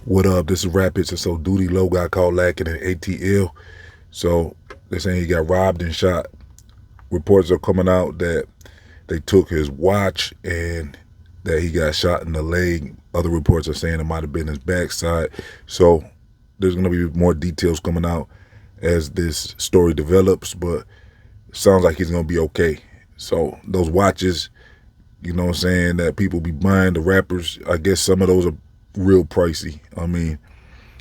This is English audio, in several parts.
What up? This is Rapids, and so Doodie Low got caught lacking in ATL. So they're saying he got robbed and shot. Reports are coming out that they took his watch and that he got shot in the leg. Other reports are saying it might have been his backside. So there's going to be more details coming out as this story develops, but it sounds like he's going to be okay. So those watches, you know what I'm saying, that people be buying, the rappers, I guess some of those are real pricey. I mean,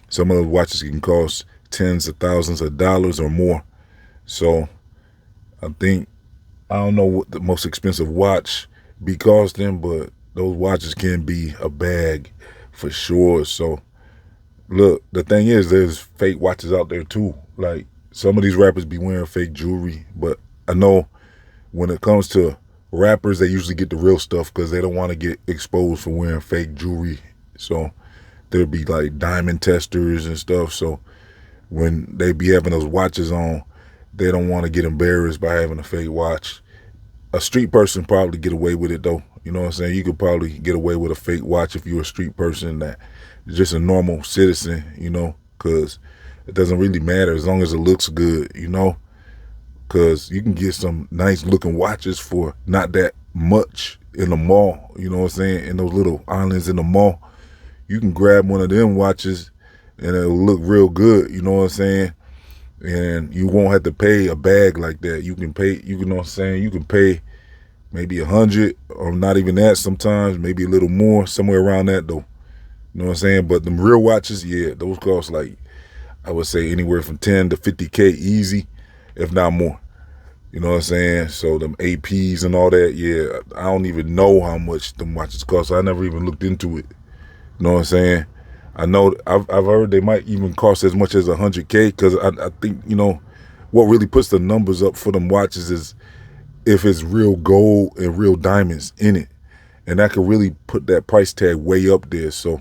some of those watches can cost tens of thousands of dollars or more. So I don't know what the most expensive watch be costing, but those watches can be a bag for sure. So look, the thing is, there's fake watches out there too. Like, some of these rappers be wearing fake jewelry, but I know when it comes to rappers, they usually get the real stuff because they don't want to get exposed for wearing fake jewelry. So there'd be like diamond testers and stuff. So when they be having those watches on, they don't want to get embarrassed by having a fake watch. A street person probably get away with it though. You know what I'm saying? You could probably get away with a fake watch if you're a street person that is just a normal citizen, you know, because it doesn't really matter as long as it looks good, you know, because you can get some nice looking watches for not that much in the mall, you know what I'm saying, in those little islands in the mall. You can grab one of them watches and it'll look real good, you know what I'm saying? And you won't have to pay a bag like that. You can pay, you know what I'm saying, you can pay maybe 100 or not even that sometimes, maybe a little more, somewhere around that though. You know what I'm saying? But them real watches, yeah, those cost like, I would say anywhere from 10 to 50K easy, if not more. You know what I'm saying? So them APs and all that, yeah, I don't even know how much them watches cost. I never even looked into it. You know what I'm saying? I know I've heard they might even cost as much as 100K because I think, you know, what really puts the numbers up for them watches is if it's real gold and real diamonds in it. And that could really put that price tag way up there. So,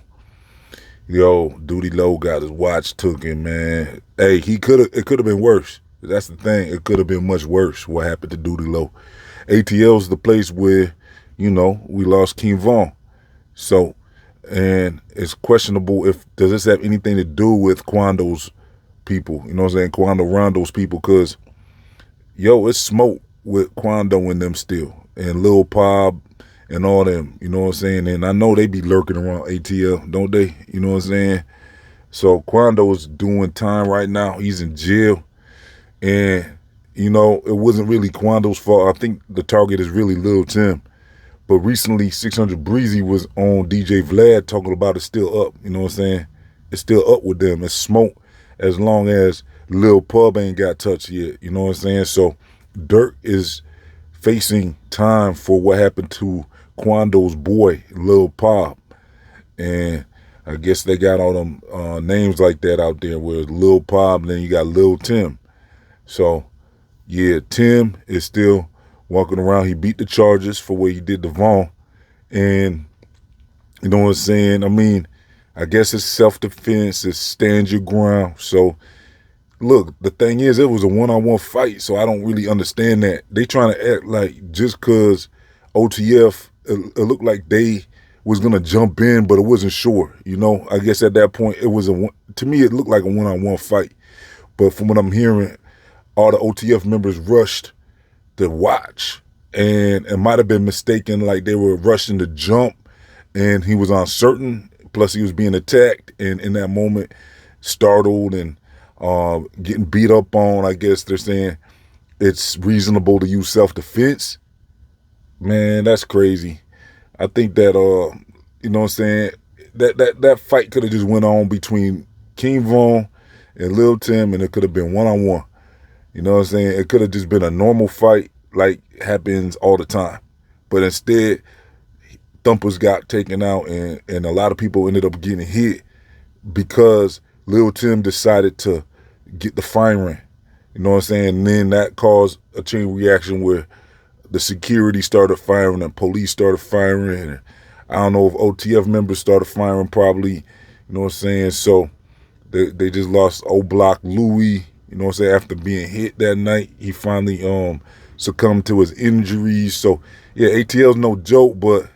yo, Doodie Low got his watch taken, man. Hey, it could have been worse. That's the thing. It could have been much worse what happened to Doodie Low. ATL's the place where, you know, we lost King Von. So, and it's questionable does this have anything to do with Quando's people, you know what I'm saying, Quando Rondo's people, because, yo, it's smoke with Quando and them still, and Lil Pop and all them, you know what I'm saying, and I know they be lurking around ATL, don't they, you know what I'm saying? So Quando's doing time right now, he's in jail, and, you know, it wasn't really Quando's fault. I think the target is really Lil Tim. But recently, 600 Breezy was on DJ Vlad talking about it's still up. You know what I'm saying? It's still up with them. It's smoke as long as Lil Pub ain't got touched yet. You know what I'm saying? So Dirk is facing time for what happened to Quando's boy, Lil Pop. And I guess they got all them names like that out there where Lil Pop and then you got Lil Tim. So, yeah, Tim is still walking around. He beat the charges for what he did to Vaughn. And, you know what I'm saying? I mean, I guess it's self-defense. It's stand your ground. So, look, the thing is, it was a one-on-one fight, so I don't really understand that. They trying to act like just because OTF, it looked like they was going to jump in, but it wasn't sure. You know, I guess at that point, to me, it looked like a one-on-one fight. But from what I'm hearing, all the OTF members rushed to watch, and it might have been mistaken like they were rushing to jump, and he was uncertain, plus he was being attacked, and in that moment startled and getting beat up on. I guess they're saying it's reasonable to use self-defense. Man, that's crazy. I think that you know what I'm saying, that fight could have just went on between King Von and Lil Tim, and it could have been one-on-one. You know what I'm saying? It could have just been a normal fight like happens all the time. But instead, thumpers got taken out, and a lot of people ended up getting hit because Lil Tim decided to get the firing. You know what I'm saying? And then that caused a chain reaction where the security started firing and police started firing. And I don't know if OTF members started firing probably. You know what I'm saying? So they just lost O Block Louis. You know what I'm saying? After being hit that night, he finally succumbed to his injuries. So, yeah, ATL's no joke, but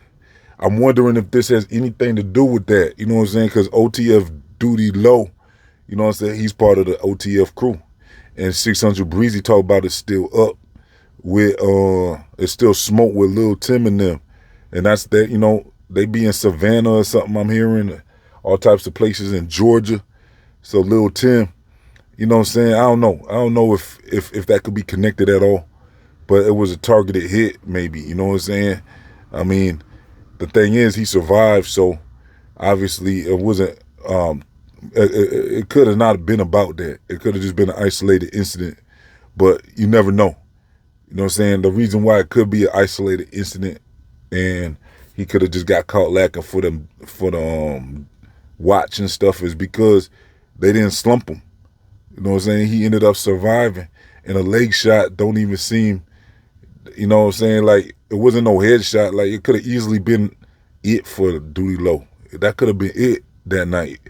I'm wondering if this has anything to do with that. You know what I'm saying? Because OTF Doodie Low, you know what I'm saying? He's part of the OTF crew. And 600 Breezy talk about it's still up with, it's still smoke with Lil Tim and them. And that's that, you know, they be in Savannah or something, I'm hearing, all types of places in Georgia. So Lil Tim, you know what I'm saying? I don't know if that could be connected at all. But it was a targeted hit, maybe, you know what I'm saying? I mean, the thing is, he survived, so obviously it wasn't, it could have not been about that. It could have just been an isolated incident, but you never know. You know what I'm saying? The reason why it could be an isolated incident and he could have just got caught lacking for the watch and stuff is because they didn't slump him. You know what I'm saying? He ended up surviving, and a leg shot don't even seem, you know what I'm saying? Like, it wasn't no headshot. Like, it could have easily been it for Doodie Low. That could have been it that night.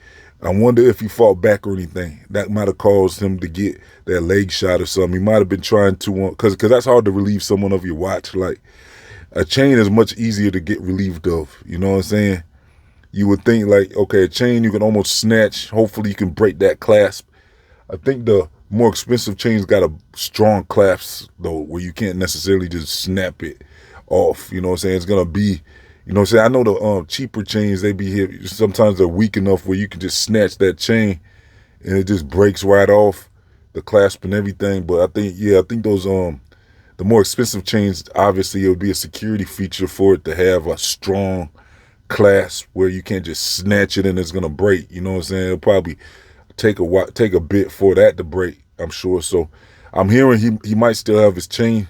I wonder if he fought back or anything. That might have caused him to get that leg shot or something. He might have been trying to, because that's hard to relieve someone of your watch. Like, a chain is much easier to get relieved of. You know what I'm saying? You would think, like, okay, a chain you can almost snatch. Hopefully you can break that clasp. I think the more expensive chains got a strong clasp, though, where you can't necessarily just snap it off. You know what I'm saying? It's going to be, you know what I'm saying? I know the cheaper chains, they be here. Sometimes they're weak enough where you can just snatch that chain and it just breaks right off, the clasp and everything. But I think those, the more expensive chains, obviously it would be a security feature for it to have a strong clasp where you can't just snatch it and it's going to break. You know what I'm saying? It'll probably take a bit for that to break, I'm sure. So I'm hearing he might still have his chain.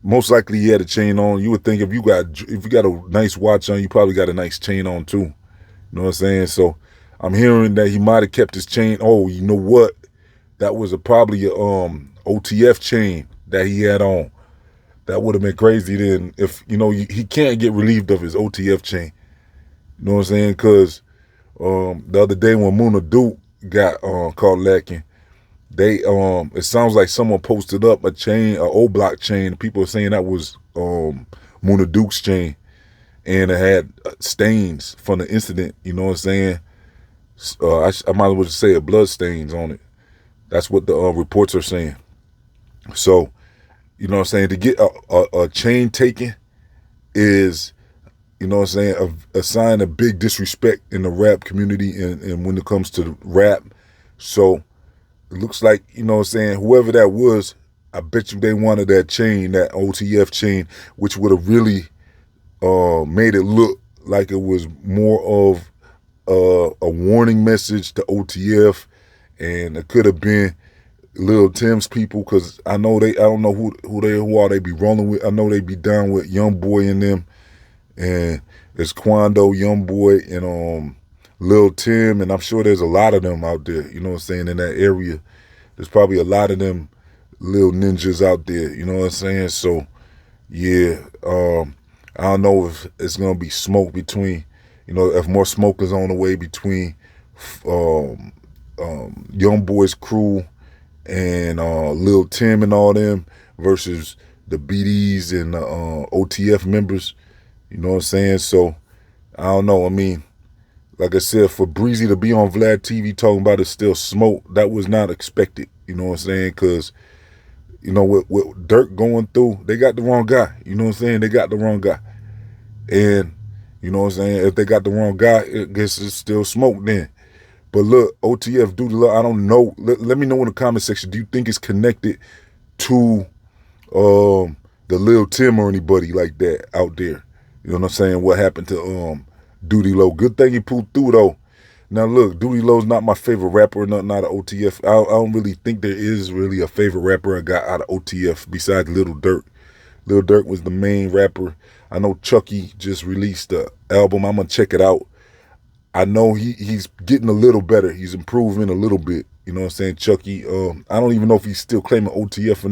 Most likely he had a chain on. You would think if you got a nice watch on, you probably got a nice chain on too. You know what I'm saying? So I'm hearing that he might have kept his chain. Oh, you know what? That was probably a OTF chain that he had on. That would have been crazy then if, you know, he can't get relieved of his OTF chain. You know what I'm saying? Because the other day when Muna Duke got caught lacking, they it sounds like someone posted up a chain, an O block chain. People are saying that was Muna Duke's chain, and it had stains from the incident. You know what I'm saying? I might as well just say blood stains on it. That's what the reports are saying. So, you know what I'm saying, to get a chain taken is, you know what I'm saying, a sign of big disrespect in the rap community and when it comes to the rap. So it looks like, you know what I'm saying, whoever that was, I bet you they wanted that chain, that OTF chain, which would have really made it look like it was more of a warning message to OTF, and it could have been Lil Tim's people, because I don't know who all they be rolling with. I know they be down with Young Boy and them, and it's Quando, Young Boy, and Lil Tim, and I'm sure there's a lot of them out there, you know what I'm saying, in that area. There's probably a lot of them little ninjas out there, you know what I'm saying? So, yeah, I don't know if it's going to be smoke between, you know, if more smoke is on the way between Young Boy's crew and Lil Tim and all them versus the BDs and the OTF members, you know what I'm saying? So, I don't know. I mean, like I said, for Breezy to be on Vlad TV talking about it's still smoke, that was not expected, you know what I'm saying? Because, you know, with Dirk going through, they got the wrong guy, you know what I'm saying? They got the wrong guy. And, you know what I'm saying, if they got the wrong guy, I guess it's still smoke then. But look, OTF Doodie, I don't know. Let me know in the comment section, do you think it's connected to the Lil Tim or anybody like that out there? You know what I'm saying? What happened to Doodie Low? Good thing he pulled through though. Now look, Doodie Low's not my favorite rapper, not out of OTF. I don't really think there is really a favorite rapper I got out of OTF besides Lil Durk. Lil Durk was the main rapper. I know Chucky just released the album. I'm gonna check it out. I know he's getting a little better. He's improving a little bit. You know what I'm saying? Chucky, I don't even know if he's still claiming OTF or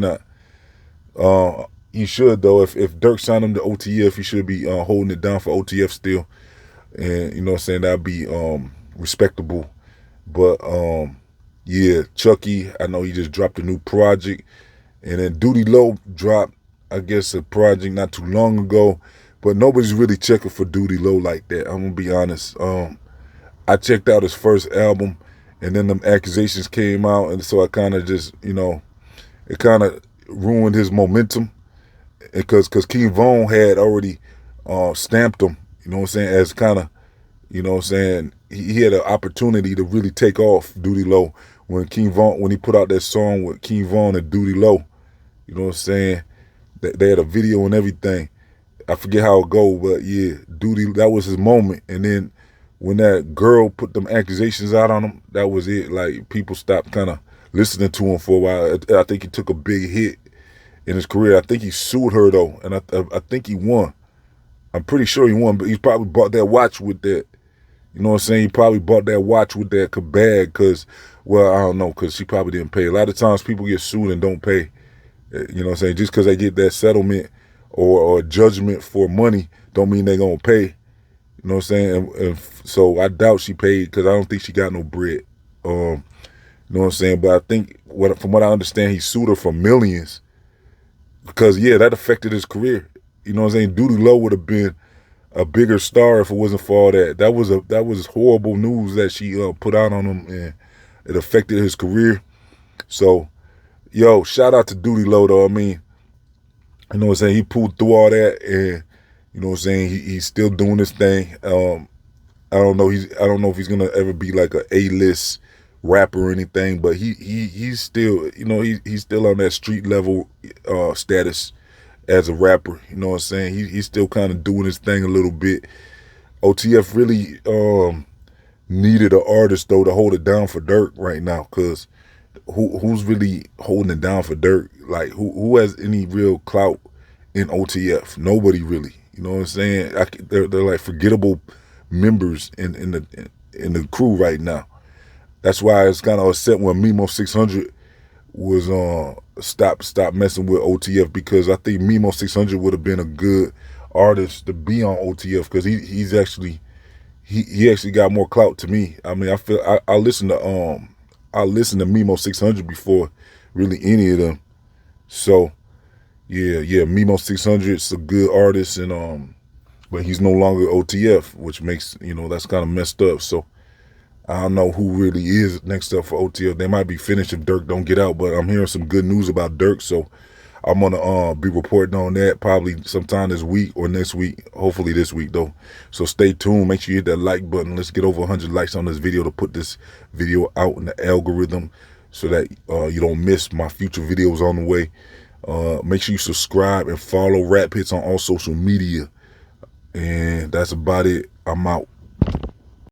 not. He should though. If Dirk signed him to OTF, he should be holding it down for OTF still. And you know what I'm saying, that'd be respectable. But yeah, Chucky, I know he just dropped a new project. And then Doodie Low dropped, I guess, a project not too long ago. But nobody's really checking for Doodie Low like that. I'm gonna be honest. I checked out his first album, and then them accusations came out, and so I kind of just, it kind of ruined his momentum, because King Von had already stamped him, you know what I'm saying, as kind of, you know what I'm saying, he had an opportunity to really take off Doodie Low when he put out that song with King Von and Doodie Low, you know what I'm saying. They had a video and everything. I forget how it go, but yeah, Doodie, that was his moment. And then when that girl put them accusations out on him, that was it. Like, people stopped kind of listening to him for a while. I think he took a big hit in his career. I think he sued her though, and I think he won. I'm pretty sure he won, but he probably bought that watch with that. You know what I'm saying? He probably bought that watch with that bag because, well, I don't know, because she probably didn't pay. A lot of times people get sued and don't pay. You know what I'm saying? Just because they get that settlement or judgment for money don't mean they gonna pay. You know what I'm saying? And so I doubt she paid, because I don't think she got no bread. You know what I'm saying? But I think, from what I understand, he sued her for millions, because yeah, that affected his career. You know what I'm saying? Doodie Low would have been a bigger star if it wasn't for all that. That was horrible news that she put out on him, and it affected his career. So, yo, shout out to Doodie Low though. I mean, you know what I'm saying, he pulled through all that, and you know what I'm saying, he's still doing this thing. I don't know if he's gonna ever be like a A-list rapper or anything, but he's still, he's still on that street level status as a rapper. You know what I'm saying? He's still kind of doing his thing a little bit. OTF really needed an artist though to hold it down for Dirk right now, because who's really holding it down for Dirk? Like, who has any real clout in OTF? Nobody really. You know what I'm saying? They're like forgettable members in the crew right now. That's why it's kind of upset when Mimo 600 was stop messing with OTF, because I think Mimo 600 would have been a good artist to be on OTF, because he actually got more clout to me. I mean, I listened to Mimo 600 before really any of them. So yeah, Mimo 600 is a good artist, and but he's no longer OTF, which makes, that's kind of messed up. So I don't know who really is next up for OTF. They might be finished if Dirk don't get out, but I'm hearing some good news about Dirk, so I'm gonna be reporting on that probably sometime this week or next week. Hopefully this week though. So stay tuned. Make sure you hit that like button. Let's get over 100 likes on this video to put this video out in the algorithm, so that you don't miss my future videos on the way. Make sure you subscribe and follow Rap Hits on all social media. And that's about it. I'm out.